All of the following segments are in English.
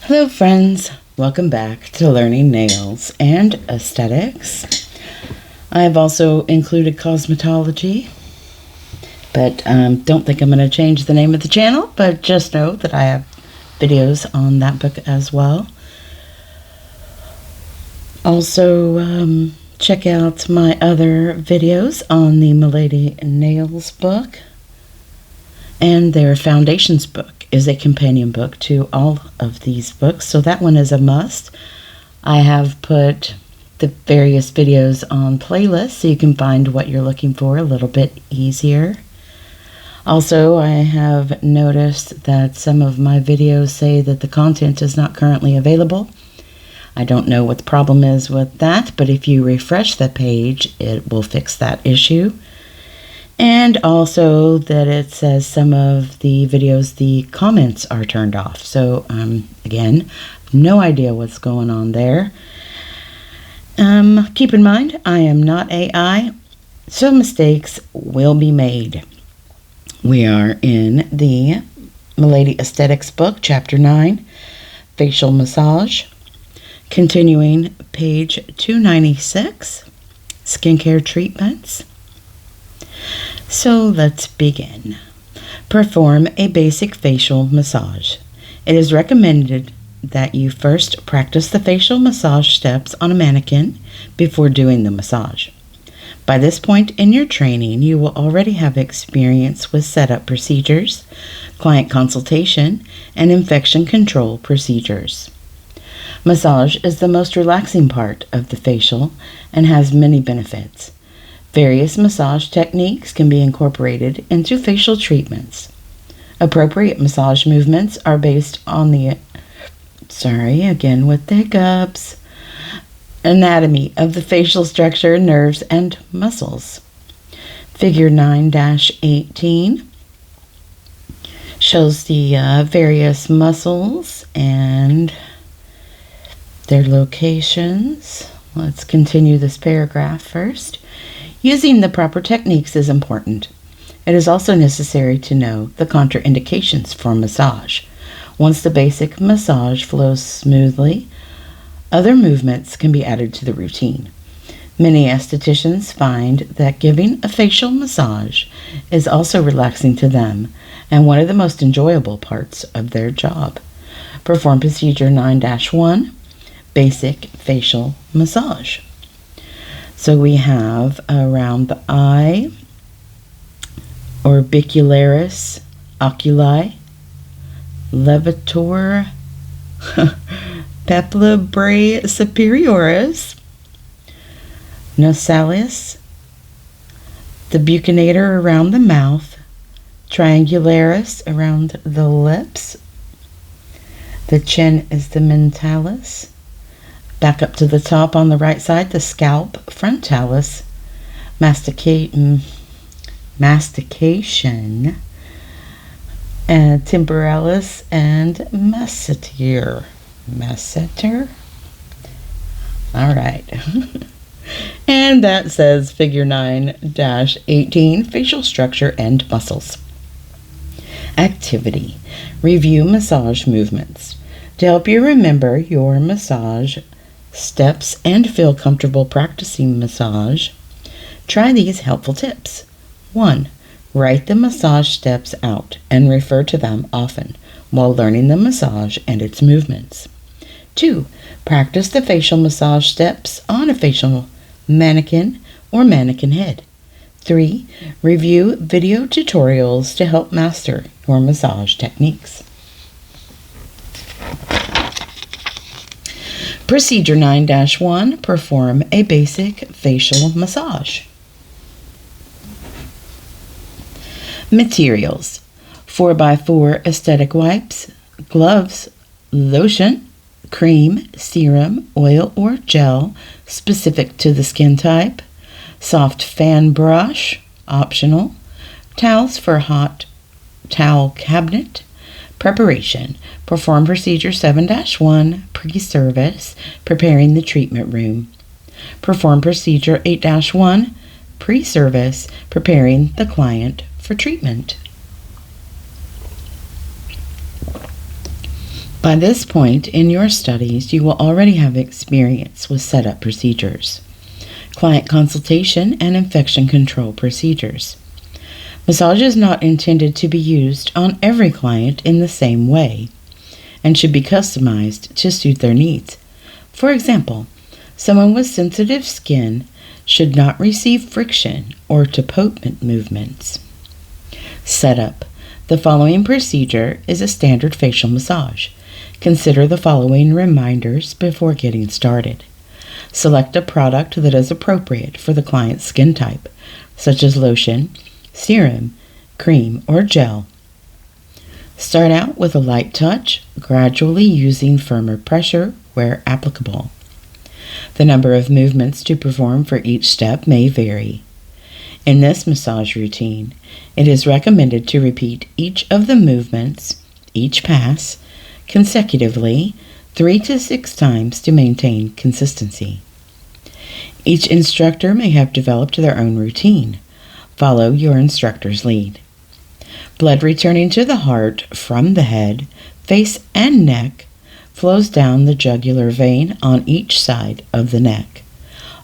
Hello friends, welcome back to Learning Nails and Aesthetics. I have also included cosmetology, but don't think I'm going to change the name of the channel, but just know that I have videos on that book as well. Also, check out my other videos on the Milady Nails book, and their Foundations book is a companion book to all of these books, so that one is a must. I have put the various videos on playlists so you can find what you're looking for a little bit easier. Also, I have noticed that some of my videos say that the content is not currently available. I don't know what the problem is with that, but if you refresh the page, it will fix that issue. And also that it says some of the videos, the comments are turned off. So, again, no idea what's going on there. Keep in mind, I am not AI, so mistakes will be made. We are in the Milady Aesthetics book, Chapter 9, Facial Massage. Continuing page 296, Skincare Treatments. So let's begin. Perform a basic facial massage. It is recommended that you first practice the facial massage steps on a mannequin before doing the massage. By this point in your training, you will already have experience with setup procedures, client consultation, and infection control procedures. Massage is the most relaxing part of the facial and has many benefits. Various massage techniques can be incorporated into facial treatments. Appropriate massage movements are based on the anatomy of the facial structure, nerves, and muscles. Figure 9-18 shows the various muscles and their locations. Let's continue this paragraph first. Using the proper techniques is important. It is also necessary to know the contraindications for massage. Once the basic massage flows smoothly, other movements can be added to the routine. Many estheticians find that giving a facial massage is also relaxing to them and one of the most enjoyable parts of their job. Perform procedure 9-1, basic facial massage. So we have around the eye, orbicularis oculi, levator palpebrae superioris, nasalis, the buccinator around the mouth, triangularis around the lips, the chin is the mentalis. Back up to the top on the right side, the scalp, frontalis, mastication, and temporalis, and masseter. Masseter? All right. And that says figure 9-18, facial structure and muscles. Activity. Review massage movements. To help you remember your massage steps and feel comfortable practicing massage, try these helpful tips. 1. Write the massage steps out and refer to them often while learning the massage and its movements. 2. Practice the facial massage steps on a facial mannequin or mannequin head. 3. Review video tutorials to help master your massage techniques. Procedure 9-1, perform a basic facial massage. Materials: 4x4 aesthetic wipes, gloves, lotion, cream, serum, oil, or gel specific to the skin type, soft fan brush, optional, towels for hot towel cabinet. Preparation: perform procedure 7-1, pre-service, preparing the treatment room. Perform procedure 8-1, pre-service, preparing the client for treatment. By this point in your studies, you will already have experience with setup procedures, client consultation, and infection control procedures. Massage is not intended to be used on every client in the same way and should be customized to suit their needs. For example, someone with sensitive skin should not receive friction or tapotement movements. Setup. The following procedure is a standard facial massage. Consider the following reminders before getting started. Select a product that is appropriate for the client's skin type, such as lotion, serum, cream, or gel. Start out with a light touch, gradually using firmer pressure where applicable. The number of movements to perform for each step may vary. In this massage routine, it is recommended to repeat each of the movements, each pass, consecutively 3 to 6 times to maintain consistency. Each instructor may have developed their own routine. Follow your instructor's lead. Blood returning to the heart from the head, face, and neck flows down the jugular vein on each side of the neck.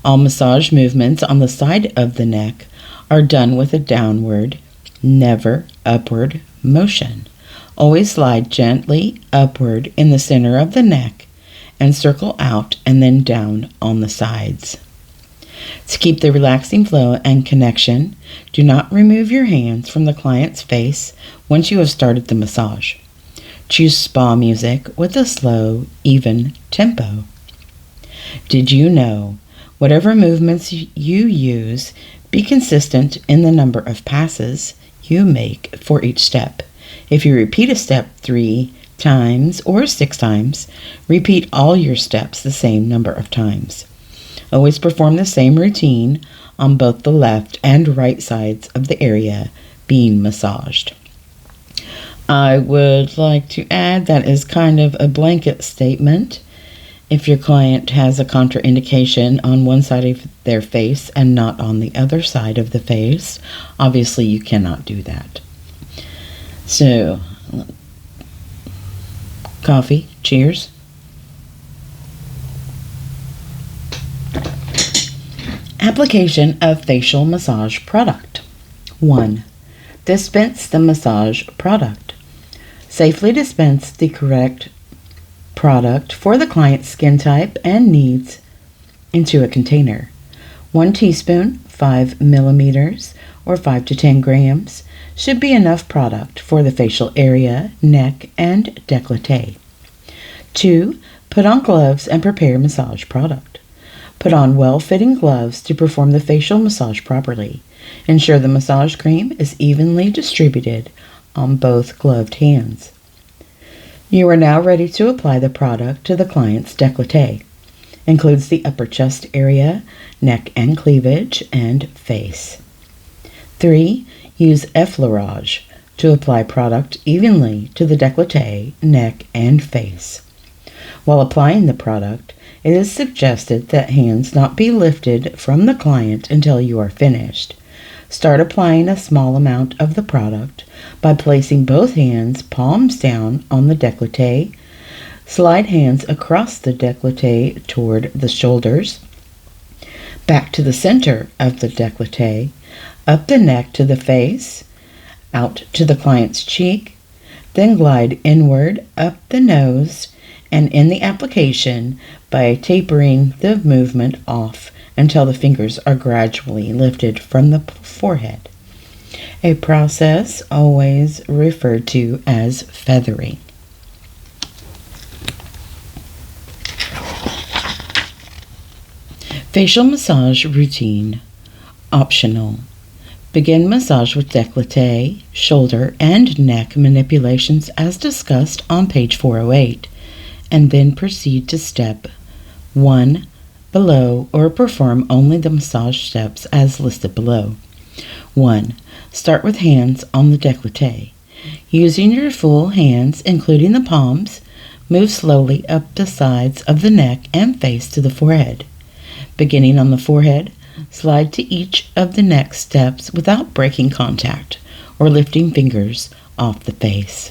All massage movements on the side of the neck are done with a downward, never upward motion. Always slide gently upward in the center of the neck and circle out and then down on the sides. To keep the relaxing flow and connection, do not remove your hands from the client's face once you have started the massage. Choose spa music with a slow, even tempo. Did you know, whatever movements you use, be consistent in the number of passes you make for each step. If you repeat a step 3 times or 6 times, repeat all your steps the same number of times. Always perform the same routine on both the left and right sides of the area being massaged. I would like to add that is kind of a blanket statement. If your client has a contraindication on one side of their face and not on the other side of the face, obviously you cannot do that. So, coffee, cheers. Application of facial massage product. 1. Dispense the massage product. Safely dispense the correct product for the client's skin type and needs into a container. 1 teaspoon, 5 millimeters, or 5 to 10 grams should be enough product for the facial area, neck, and décolleté. 2. Put on gloves and prepare massage product. Put on well-fitting gloves to perform the facial massage properly. Ensure the massage cream is evenly distributed on both gloved hands. You are now ready to apply the product to the client's décolleté. Includes the upper chest area, neck and cleavage, and face. 3. Use effleurage to apply product evenly to the décolleté, neck, and face. While applying the product, it is suggested that hands not be lifted from the client until you are finished. Start applying a small amount of the product by placing both hands palms down on the décolleté. Slide hands across the décolleté toward the shoulders, back to the center of the décolleté, up the neck to the face, out to the client's cheek, then glide inward up the nose and in the application by tapering the movement off until the fingers are gradually lifted from the forehead, a process always referred to as feathering. Facial massage routine, optional. Begin massage with décolleté, shoulder, and neck manipulations as discussed on page 408, and then proceed to step 1 below or perform only the massage steps as listed below. 1. Start with hands on the décolleté. Using your full hands, including the palms, move slowly up the sides of the neck and face to the forehead. Beginning on the forehead, slide to each of the neck steps without breaking contact or lifting fingers off the face.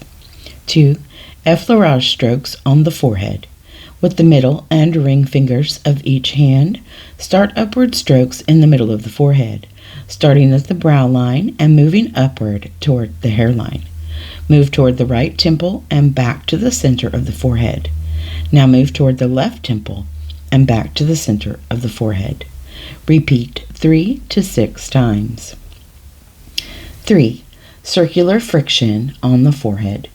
2. Effleurage strokes on the forehead. With the middle and ring fingers of each hand, start upward strokes in the middle of the forehead, starting at the brow line and moving upward toward the hairline. Move toward the right temple and back to the center of the forehead. Now move toward the left temple and back to the center of the forehead. Repeat 3 to 6 times. 3. Circular friction on the forehead.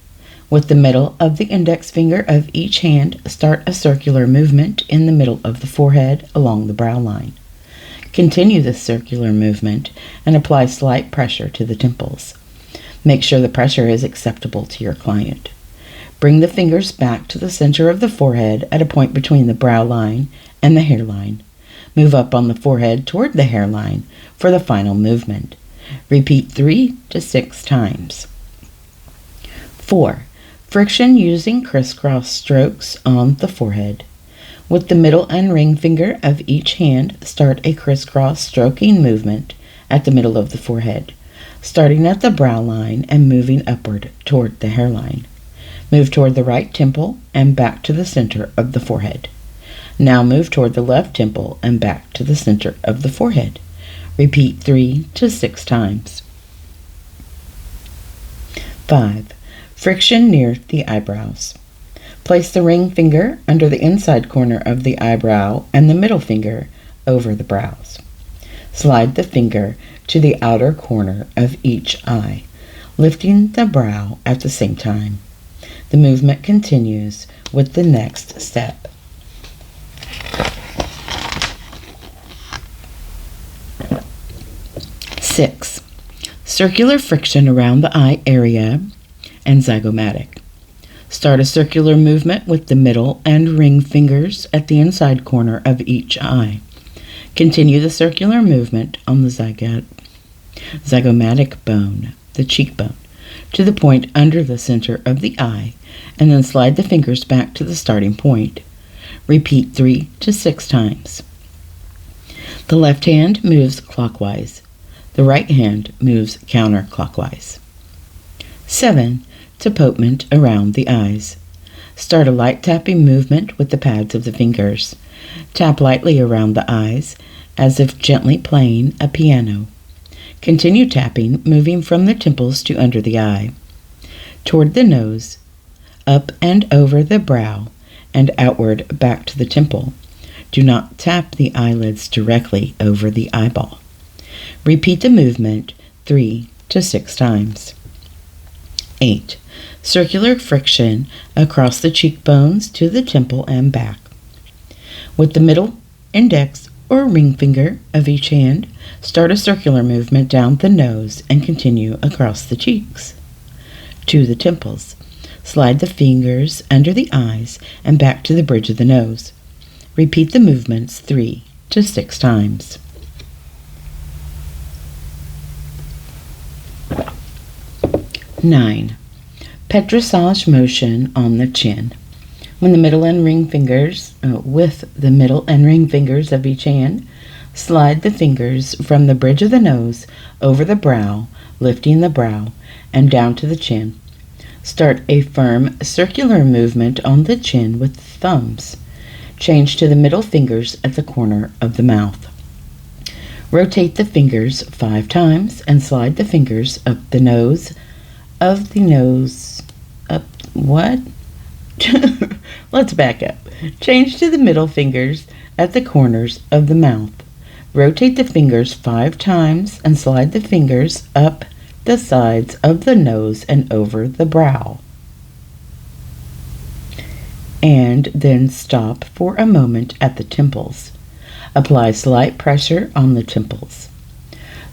With the middle of the index finger of each hand, start a circular movement in the middle of the forehead along the brow line. Continue this circular movement and apply slight pressure to the temples. Make sure the pressure is acceptable to your client. Bring the fingers back to the center of the forehead at a point between the brow line and the hairline. Move up on the forehead toward the hairline for the final movement. Repeat 3 to 6 times. 4. Friction using crisscross strokes on the forehead. With the middle and ring finger of each hand, start a crisscross stroking movement at the middle of the forehead, starting at the brow line and moving upward toward the hairline. Move toward the right temple and back to the center of the forehead. Now move toward the left temple and back to the center of the forehead. Repeat 3 to 6 times. 5. Friction near the eyebrows. Place the ring finger under the inside corner of the eyebrow and the middle finger over the brows. Slide the finger to the outer corner of each eye, lifting the brow at the same time. The movement continues with the next step. 6. Circular friction around the eye area and zygomatic. Start a circular movement with the middle and ring fingers at the inside corner of each eye. Continue the circular movement on the zygomatic bone, the cheekbone, to the point under the center of the eye, and then slide the fingers back to the starting point. Repeat 3 to 6 times. The left hand moves clockwise. The right hand moves counterclockwise. 7. Tapotement around the eyes. Start a light tapping movement with the pads of the fingers. Tap lightly around the eyes as if gently playing a piano. Continue tapping, moving from the temples to under the eye, toward the nose, up and over the brow, and outward back to the temple. Do not tap the eyelids directly over the eyeball. Repeat the movement 3 to 6 times. 8. Circular friction across the cheekbones to the temple and back. With the middle, index, or ring finger of each hand, start a circular movement down the nose and continue across the cheeks to the temples. Slide the fingers under the eyes and back to the bridge of the nose. Repeat the movements 3 to 6 times. 9. Petrissage motion on the chin. With the middle and ring fingers of each hand, slide the fingers from the bridge of the nose over the brow, lifting the brow, and down to the chin. Start a firm circular movement on the chin with the thumbs. Change to the middle fingers at the corner of the mouth. Rotate the fingers 5 times and slide the fingers up the nose Let's back up. Change to the middle fingers at the corners of the mouth. Rotate the fingers 5 times and slide the fingers up the sides of the nose and over the brow. And then stop for a moment at the temples. Apply slight pressure on the temples.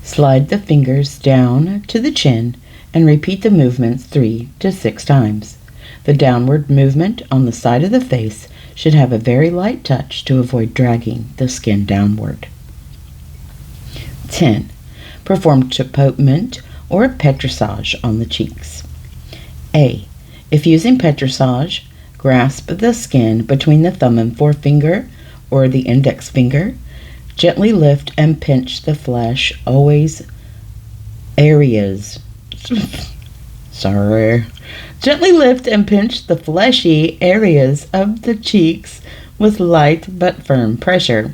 Slide the fingers down to the chin and repeat the movements 3 to 6 times. The downward movement on the side of the face should have a very light touch to avoid dragging the skin downward. 10. Perform tapotement or petrissage on the cheeks. A. If using petrissage, grasp the skin between the thumb and forefinger or the index finger. Gently lift and pinch the flesh areas Gently lift and pinch the fleshy areas of the cheeks with light but firm pressure.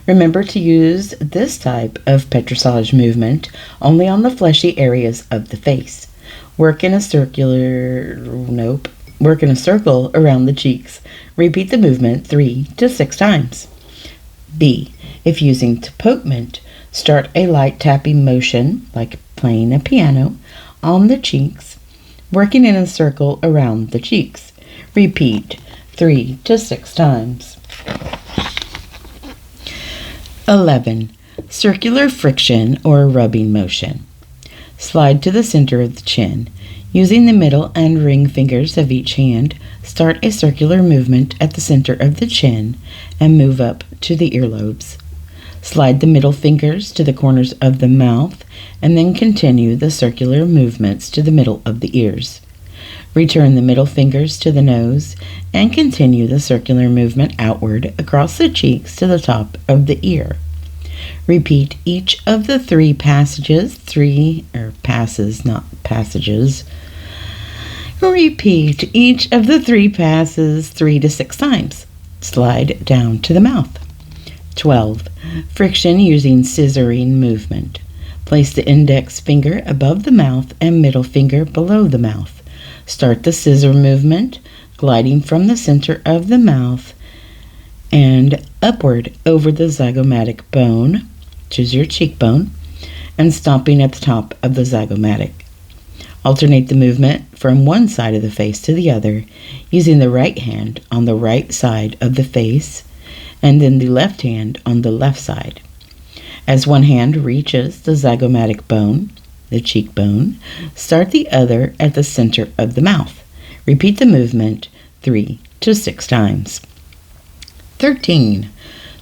Remember to use this type of petrissage movement only on the fleshy areas of the face. Work in a circle around the cheeks. Repeat the movement 3 to 6 times. B. If using tapotement, start a light tapping motion, like playing a piano, on the cheeks, working in a circle around the cheeks. Repeat 3 to 6 times. 11. Circular friction or rubbing motion. Slide to the center of the chin. Using the middle and ring fingers of each hand, start a circular movement at the center of the chin and move up to the earlobes. Slide the middle fingers to the corners of the mouth and then continue the circular movements to the middle of the ears. Return the middle fingers to the nose and continue the circular movement outward across the cheeks to the top of the ear. Repeat each of the three passages, Repeat each of the three passes 3 to 6 times. Slide down to the mouth. 12. Friction using scissoring movement. Place the index finger above the mouth and middle finger below the mouth. Start the scissor movement, gliding from the center of the mouth and upward over the zygomatic bone, which is your cheekbone, and stopping at the top of the zygomatic. Alternate the movement from one side of the face to the other, using the right hand on the right side of the face and then the left hand on the left side. As one hand reaches the zygomatic bone, the cheekbone, start the other at the center of the mouth. Repeat the movement 3 to 6 times. 13.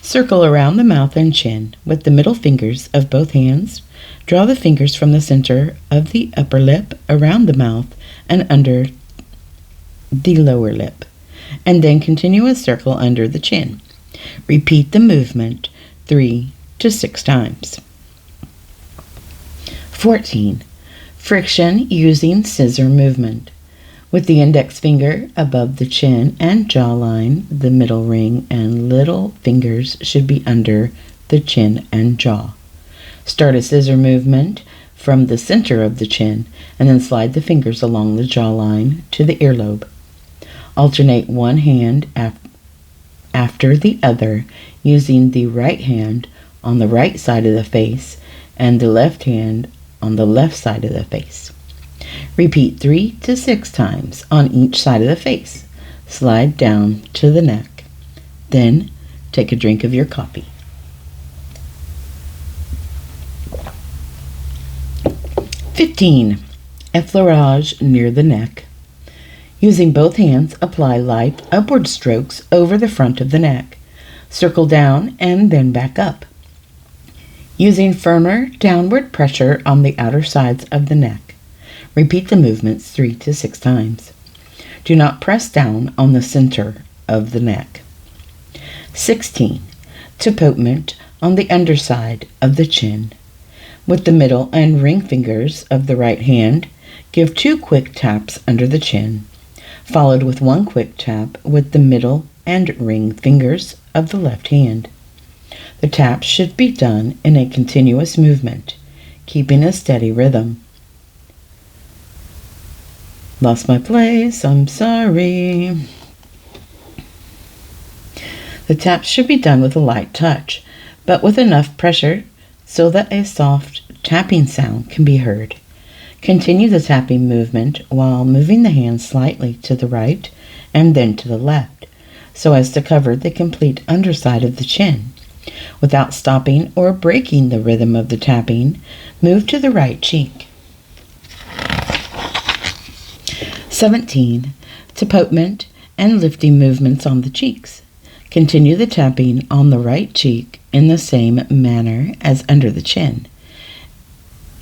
Circle around the mouth and chin with the middle fingers of both hands. Draw the fingers from the center of the upper lip around the mouth and under the lower lip, and then continue a circle under the chin. Repeat the movement 3 to 6 times. 14. Friction using scissor movement. With the index finger above the chin and jawline, the middle ring and little fingers should be under the chin and jaw. Start a scissor movement from the center of the chin and then slide the fingers along the jawline to the earlobe. Alternate one hand after the other, using the right hand on the right side of the face and the left hand on the left side of the face. Repeat 3 to 6 times on each side of the face. Slide down to the neck. Then take a drink of your coffee. 15. Effleurage near the neck. Using both hands, apply light upward strokes over the front of the neck. Circle down and then back up, using firmer downward pressure on the outer sides of the neck. Repeat the movements 3 to 6 times. Do not press down on the center of the neck. 16. Tapotement on the underside of the chin. With the middle and ring fingers of the right hand, give 2 quick taps under the chin, followed with 1 quick tap with the middle and ring fingers of the left hand. The taps should be done in a continuous movement, keeping a steady rhythm. Lost my place, I'm sorry. The taps should be done with a light touch, but with enough pressure so that a soft tapping sound can be heard. Continue the tapping movement while moving the hand slightly to the right and then to the left, so as to cover the complete underside of the chin. Without stopping or breaking the rhythm of the tapping, move to the right cheek. 17. Tapotement and lifting movements on the cheeks. Continue the tapping on the right cheek in the same manner as under the chin,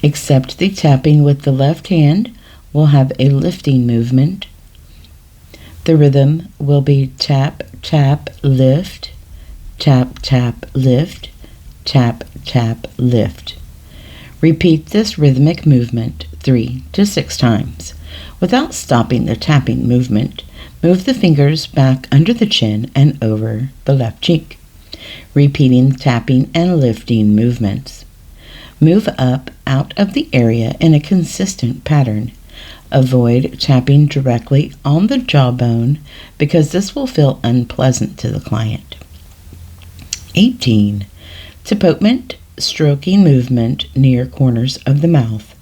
except the tapping with the left hand will have a lifting movement. The rhythm will be tap, tap, lift, tap, tap, lift, tap, tap, lift. Repeat this rhythmic movement 3 to 6 times. Without stopping the tapping movement, move the fingers back under the chin and over the left cheek, repeating the tapping and lifting movements. Move up out of the area in a consistent pattern. Avoid tapping directly on the jawbone because this will feel unpleasant to the client. 18. Tapotement, stroking movement near corners of the mouth.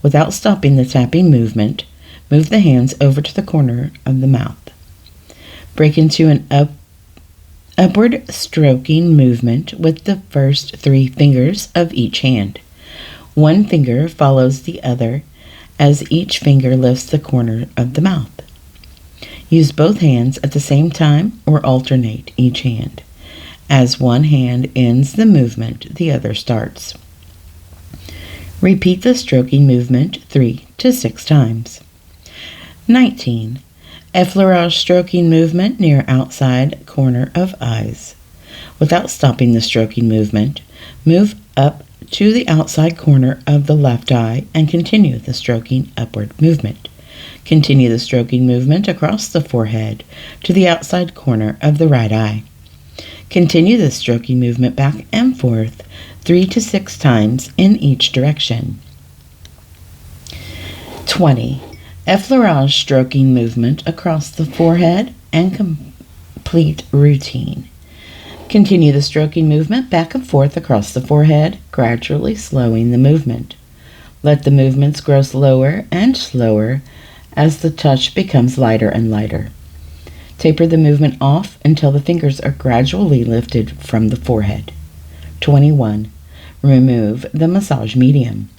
Without stopping the tapping movement, move the hands over to the corner of the mouth. Break into an upward stroking movement with the first 3 fingers of each hand. One finger follows the other as each finger lifts the corner of the mouth. Use both hands at the same time or alternate each hand. As one hand ends the movement, the other starts. Repeat the stroking movement 3 to 6 times. 19. Effleurage stroking movement near outside corner of eyes. Without stopping the stroking movement, move up to the outside corner of the left eye and continue the stroking upward movement. Continue the stroking movement across the forehead to the outside corner of the right eye. Continue the stroking movement back and forth 3 to 6 times in each direction. 20. Effleurage stroking movement across the forehead and complete routine. Continue the stroking movement back and forth across the forehead, gradually slowing the movement. Let the movements grow slower and slower as the touch becomes lighter and lighter. Taper the movement off until the fingers are gradually lifted from the forehead. 21. Remove the massage medium.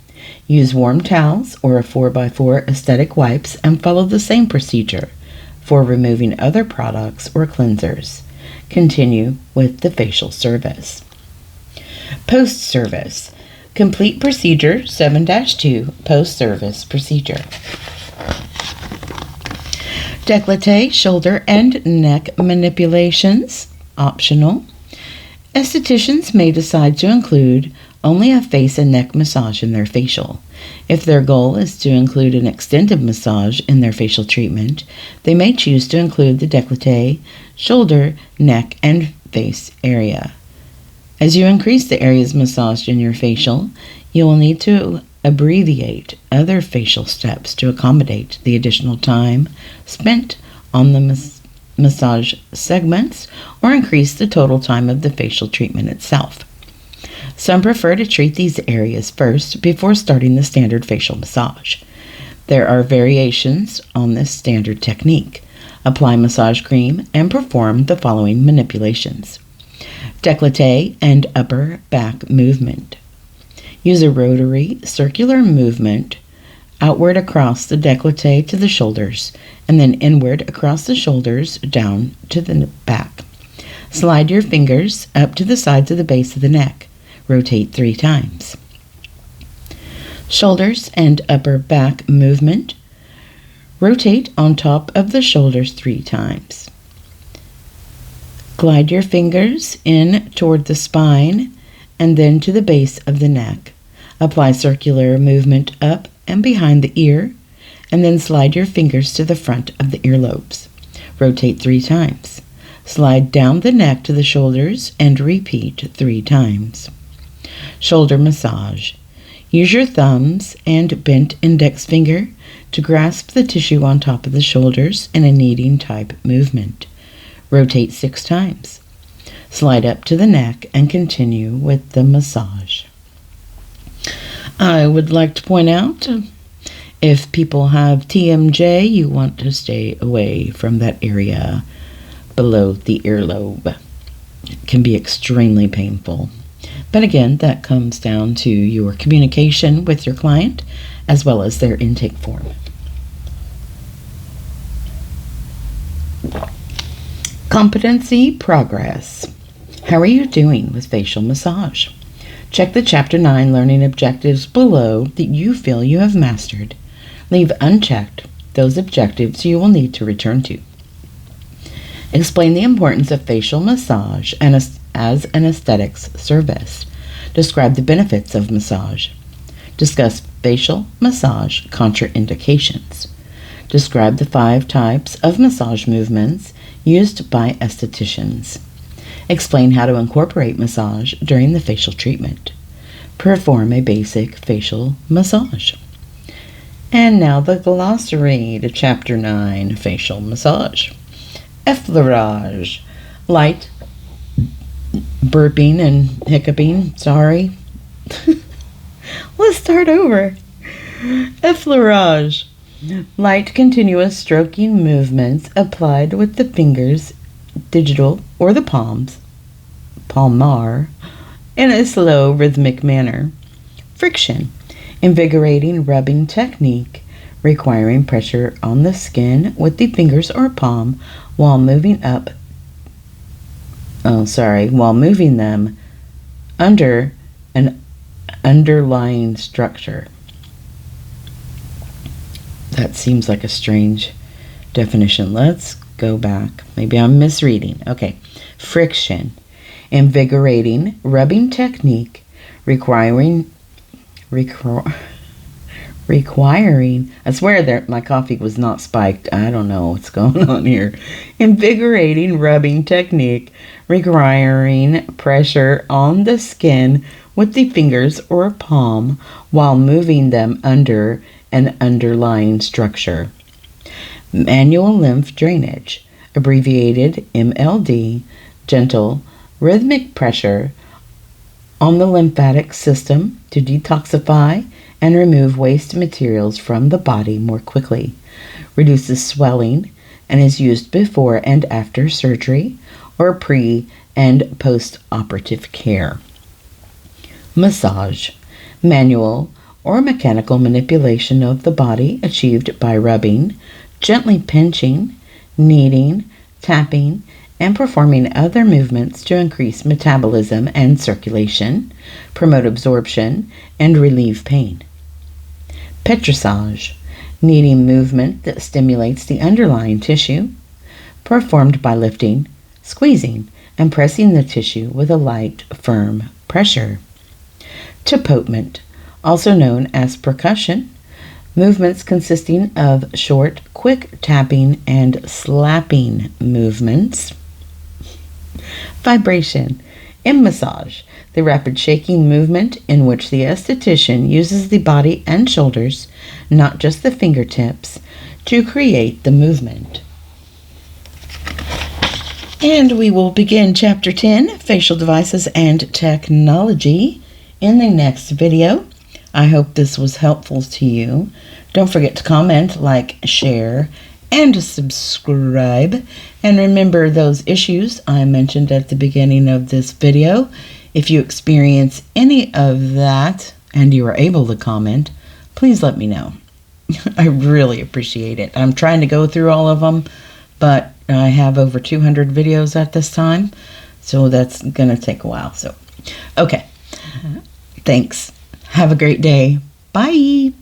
Use warm towels or a 4x4 aesthetic wipes and follow the same procedure for removing other products or cleansers. Continue with the facial service. Post-service. Complete procedure 7-2 post-service procedure. Décolleté, shoulder and neck manipulations, optional. Estheticians may decide to include only a face and neck massage in their facial. If their goal is to include an extended massage in their facial treatment, they may choose to include the décolleté, shoulder, neck, and face area. As you increase the areas massaged in your facial, you will need to abbreviate other facial steps to accommodate the additional time spent on the massage segments or increase the total time of the facial treatment itself. Some prefer to treat these areas first before starting the standard facial massage. There are variations on this standard technique. Apply massage cream and perform the following manipulations. Décolleté and upper back movement. Use a rotary circular movement outward across the décolleté to the shoulders and then inward across the shoulders down to the back. Slide your fingers up to the sides of the base of the neck. Rotate 3 times. Shoulders and upper back movement. Rotate on top of the shoulders 3 times. Glide your fingers in toward the spine and then to the base of the neck. Apply circular movement up and behind the ear and then slide your fingers to the front of the earlobes. Rotate 3 times. Slide down the neck to the shoulders and repeat 3 times. Shoulder massage. Use your thumbs and bent index finger to grasp the tissue on top of the shoulders in a kneading type movement. Rotate 6 times. Slide up to the neck and continue with the massage. I would like to point out, if people have TMJ, you want to stay away from that area below the earlobe. It can be extremely painful. But again, that comes down to your communication with your client as well as their intake form. Competency progress. How are you doing with facial massage? Check the Chapter 9 learning objectives below that you feel you have mastered. Leave unchecked those objectives you will need to return to. Explain the importance of facial massage as an aesthetics service. Describe the benefits of massage. Discuss facial massage contraindications. Describe the 5 types of massage movements used by estheticians. Explain how to incorporate massage during the facial treatment. Perform a basic facial massage. And now the glossary to Chapter 9, Facial Massage. Effleurage, light, burping and hiccuping, sorry. Let's start over. Effleurage, light continuous stroking movements applied with the fingers, digital or the palmar, in a slow rhythmic manner. Friction, invigorating rubbing technique requiring pressure on the skin with the fingers or palm while moving them under an underlying structure. That seems like a strange definition. Let's go back. Maybe I'm misreading. Okay. Friction, invigorating rubbing technique requiring, I swear that my coffee was not spiked. I don't know what's going on here. Invigorating rubbing technique requiring pressure on the skin with the fingers or palm while moving them under an underlying structure. Manual lymph drainage, abbreviated MLD, gentle, rhythmic pressure on the lymphatic system to detoxify and remove waste materials from the body more quickly, reduces swelling, and is used before and after surgery or pre- and post-operative care. Massage, manual or mechanical manipulation of the body achieved by rubbing, gently pinching, kneading, tapping, and performing other movements to increase metabolism and circulation, promote absorption, and relieve pain. Petrissage, kneading movement that stimulates the underlying tissue, performed by lifting, squeezing, and pressing the tissue with a light, firm pressure. Tapotement, also known as percussion, movements consisting of short, quick tapping and slapping movements. Vibration, in massage, the rapid shaking movement in which the esthetician uses the body and shoulders, not just the fingertips, to create the movement. And we will begin Chapter 10, Facial Devices and Technology, in the next video. I hope this was helpful to you. Don't forget to comment, like, share, and subscribe. And remember those issues I mentioned at the beginning of this video. If you experience any of that and you are able to comment, please let me know. I really appreciate it. I'm trying to go through all of them, but I have over 200 videos at this time, so that's going to take a while. So, okay. Thanks. Have a great day. Bye.